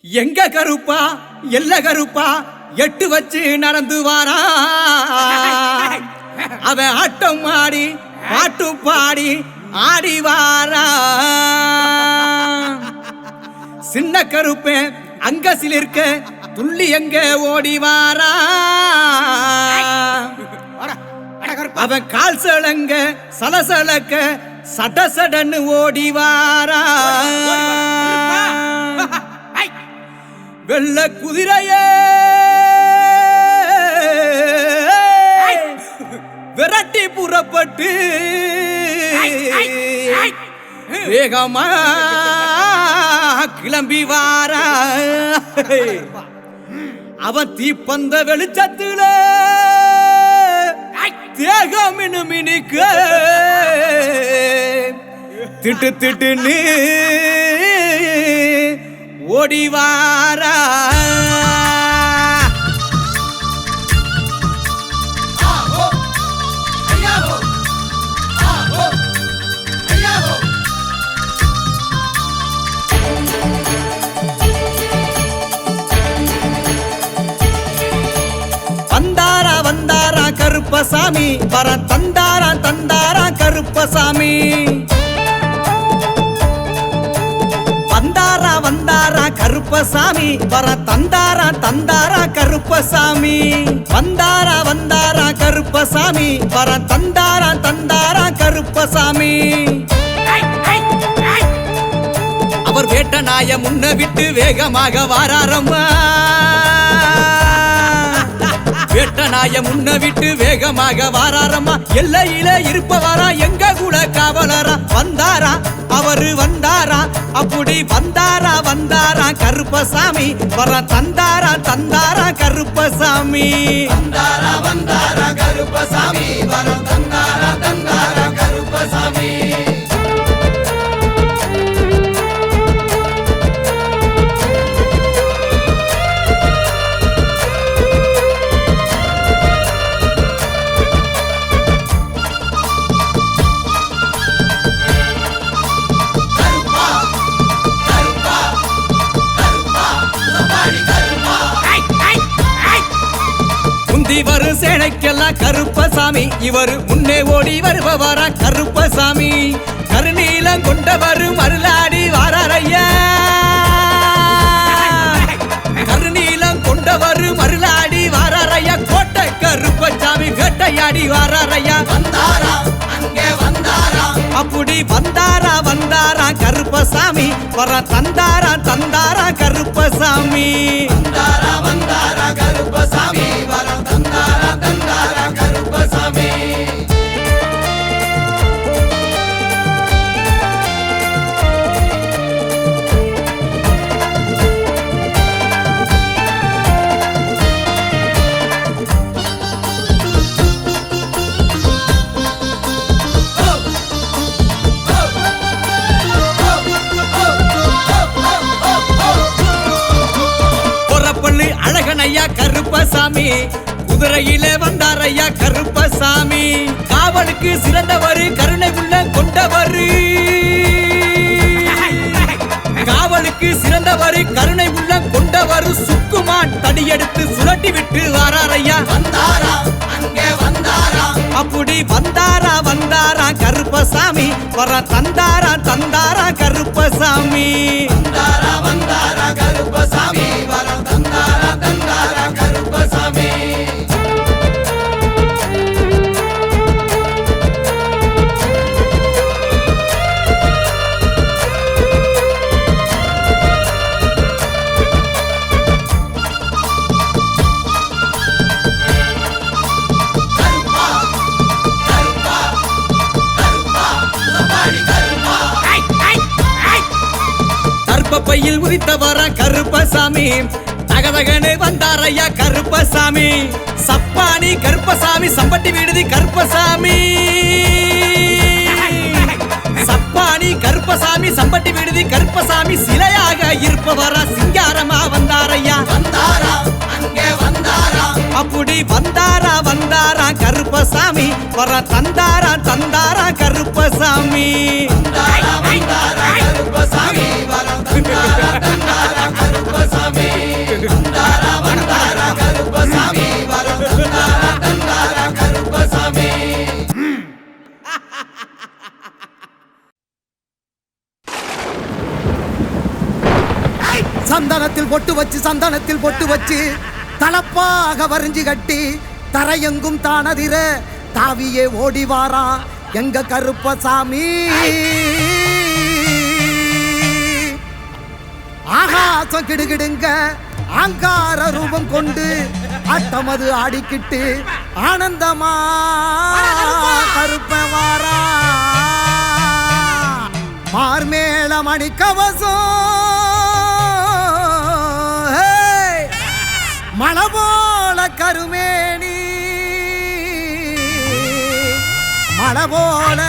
எங்க கருப்பா எல்ல கருப்பா எட்டு வச்சு நடந்து வாரா அவன் ஆட்டம் ஆடி பாட்டு பாடி ஆடி வாரா சின்ன கருப்பேன் அங்க சிலிர்க்க துள்ளி எங்க ஓடி வாரா அவன் கால் சலங்க சலசலக்க சட சடன்னு ஓடி வாரா வெள்ள குதிரையே விரட்டி புறப்பட்டு வேகமா கிளம்பி வாரா அவன் தீப்பந்த வெளிச்சத்துல தேகம் மினுமினுக்க திட்டு திட்டுன்னு ஓடி வாரா வந்தாரா வந்தாரா கருப்பசாமி வர தந்தாரா தந்தாரா கருப்பசாமி வந்தாரா வந்தாரா கருப்பசாமி வர தந்தாரா தந்தாரா கருப்பசாமி வந்தாரா வந்தாரா கருப்பசாமி வர தந்தாரா தந்தாரா கருப்பசாமி அவர் வேட்ட நாய முன்ன விட்டு வேகமாக வாராரம்மா வேட்ட நாய முன்ன விட்டு வேகமாக வாராரம்மா எல்லையில இருப்பவரா எங்க கூட காவலரா வந்தாரா அவரு வந்தாரா அப்படி வந்தாரா வந்தாரா கருப்பசாமி வர தந்தாரா தந்தாரா கருப்பசாமி வந்தாரா வந்தாரா கருப்பசாமி வர தந்தாரா தந்தாரா கருப்பசாமி வரும் சேனைக்கெல்லாம் கருப்பசாமி இவரு முன்னே ஓடி வருபவரா கருப்பசாமி கருநீலம் கொண்டவரு மருளாடி வாராரையா கருநீலம் கொண்டவரு மருளாடி வாராரையா கோட்டை கருப்பசாமி வேட்டையாடி வாராரையா வந்தாரா அங்கே வந்தாரா அப்படி வந்தாரா வந்தாரா கருப்பசாமி வர தந்தாரா தந்தாரா கருப்பசாமி வந்தாரா வந்தாரா கருப்பசாமி வர தந்தாரா தந்தாரா கருப்பசாமி அழகனையா கருப்பசாமி குதிரையிலே வந்தாரையா கருப்பசாமி காவலுக்கு சிறந்தவரு கருணை உள்ள கொண்டவரு காவலுக்கு சிறந்தவரு கருணை உள்ள கொண்டவரு சுக்குமான் தடியெடுத்து சுழட்டி விட்டு வாராரையா வந்தாரா அங்கே வந்தாரா அப்படி வந்தாரா வந்தாரா கருப்பசாமி வர தந்தாரா தந்தாரா கருப்பசாமி வந்தாரா வந்தாரா கருப்பசாமி வர தந்தாரா தந்தாரா கருப்பசாமி பையில் உதித்தவர கருப்பசாமி தகதகனே வந்தாரையா கருப்பசாமி சப்பானி கருப்பசாமி சம்பட்டி விடுதி கருப்பசாமி சப்பானி கருப்பசாமி சம்பட்டி விடுதி கருப்பசாமி சிலையாக இருப்பவரா சிங்காரமா வந்தாரையா வந்தாரா அங்கே வந்தாரா அப்படி வந்தாரா வந்தாரா கருப்பசாமி வர தந்தாரா தந்தாரா கருப்பசாமி வந்தாரா வந்தாரா கருப்பசாமி வர தந்தாரா தந்தாரா கருப்பசாமி சந்தனத்தில் பொட்டு வச்சு தலப்பாக வரிஞ்சு கட்டி தரையெங்கும் தானதிர தாவியே ஓடிவாரா எங்க கருப்பசாமி. ஆகாசம் கிடுகிடுங்க ஆங்கார ரூபம் கொண்டு ஆட்டமது ஆடிக்கிட்டு ஆனந்தமா கருப்பவாரா. மார்மேள மணிக்கவசம் மலபோல கருமேனி மலபோல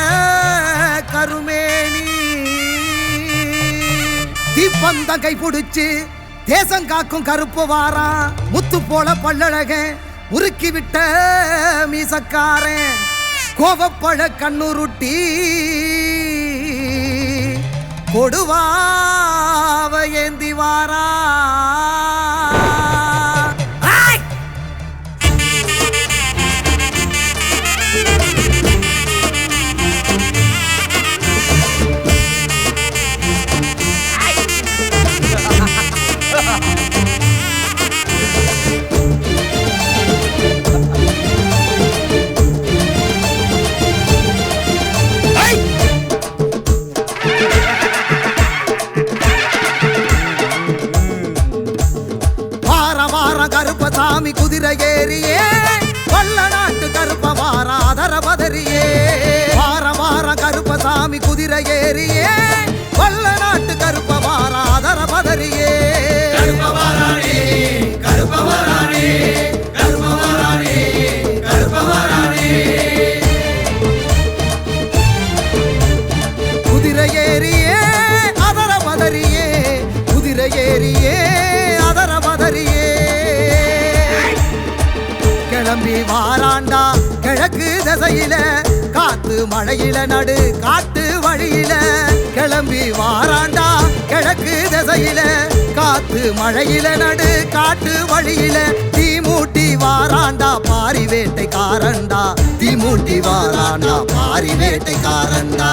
கருமேனி. தீப்பந்தம் கை பிடிச்சு தேசம் காக்கும் கருப்பு வாரா. முத்து போல பல்லழக உருக்கி விட்ட மீசக்காரன் கோவப்பழ கண்ணுருட்டி கொடுவாவ ஏந்தி வாரா. கருப்பசாமி குதிரை ஏறியே வல்ல நாட்டு கருப்ப வாராதர பதறியே. வார கருப்பசாமி குதிரை ஏறியே வல்ல நாட்டு கருப்ப வாராதர பதறியே. குதிரை ஏறியே அதர பதறியே குதிரை ஏறியே அதர பதறியே. கிளம்பி வாராண்டா கிழக்கு திசையில காத்து மழையில நடு காட்டு வழியில. கிளம்பி வாராண்டா கிழக்கு திசையில காத்து மழையில நடு காட்டு வழியில. தீமூட்டி வாராண்டா பாரி வேட்டைக்காரண்டா தீமூட்டி வாராண்டா பாரி வேட்டைக்காரண்டா.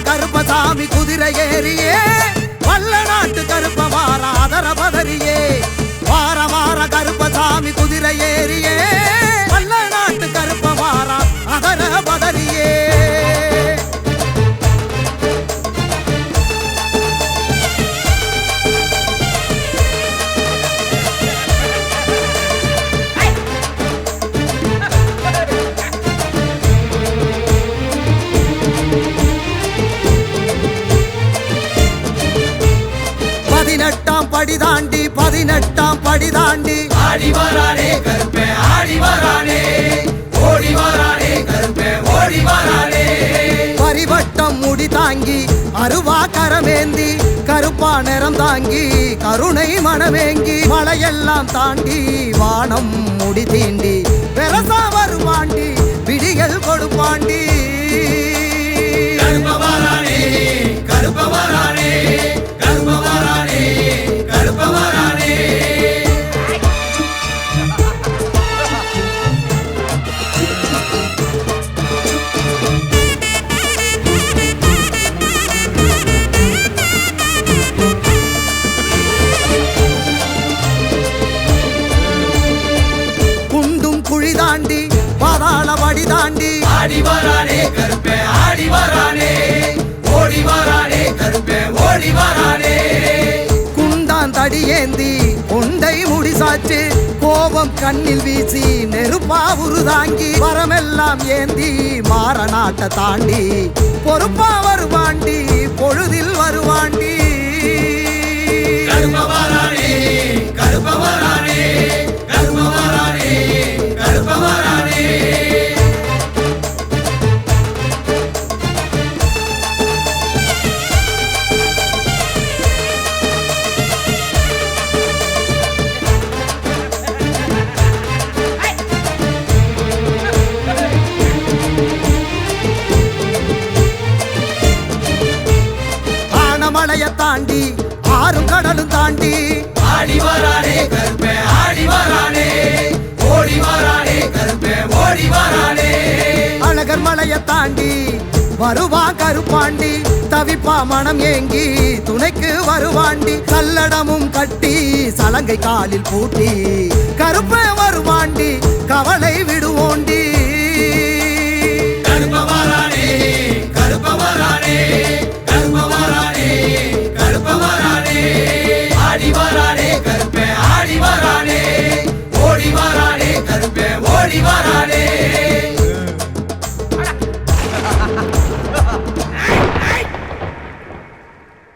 கருப்பசாமி குதிரை ஏறியே வல்ல நாட்டு கருப்ப வாராதர பதறியே. வார கருப்பசாமி குதிரை ஏறியே வல்ல நாட்டு கருப்ப வாரா அதர பதறியே. பதினெட்டாம் படி தாண்டி ஆடி வரானே கருப்பே ஆடி வரானே ஓடி வரானே கருப்பே ஓடி வரானே. பரிவட்டம் முடி தாங்கி அருவா கரமேந்தி கருப்பா நிறம் தாங்கி கருணை மனமேங்கி மலையெல்லாம் தாண்டி வானம் முடி தீண்டி பெரசா வருவாண்டி விடிகள் கொடுப்பாண்டி. கருப்ப வரானே கருப்ப வரானே கருப்ப வரானே கருப்ப வரானே. குண்டும் குழி தாண்டி பாதாள வடி தாண்டி ஆடி வரானே கருப்பே ஆடி வரானே ஓடி வரானே கருப்பே ஓடி வரானே. குண்டான் தடியேந்தி கொண்டை முடிசாச்சு கோபம் கண்ணில் வீசி நெருப்பா உருதாங்கி வரமெல்லாம் ஏந்தி மாறநாட்டை தாண்டி பொறுப்பா வருவாண்டி பொழுதில் வருவாண்டி. கருப்ப வரானே கருப்ப வரானே கருப்ப வரானே கருப்ப வரானே. ஆனமலைய தாண்டி ஆறும் கடலும் தாண்டி ஆடி வரானே கருப்பே ஆடி வரானே தாண்டி வருவான் கருப்பாண்டி தவிப்பா மனம் ஏங்கி துணைக்கு வருவாண்டி கல்லடமும் கட்டி சலங்கை காலில் பூட்டி கருப்ப வருவாண்டி கவலை விடுவான்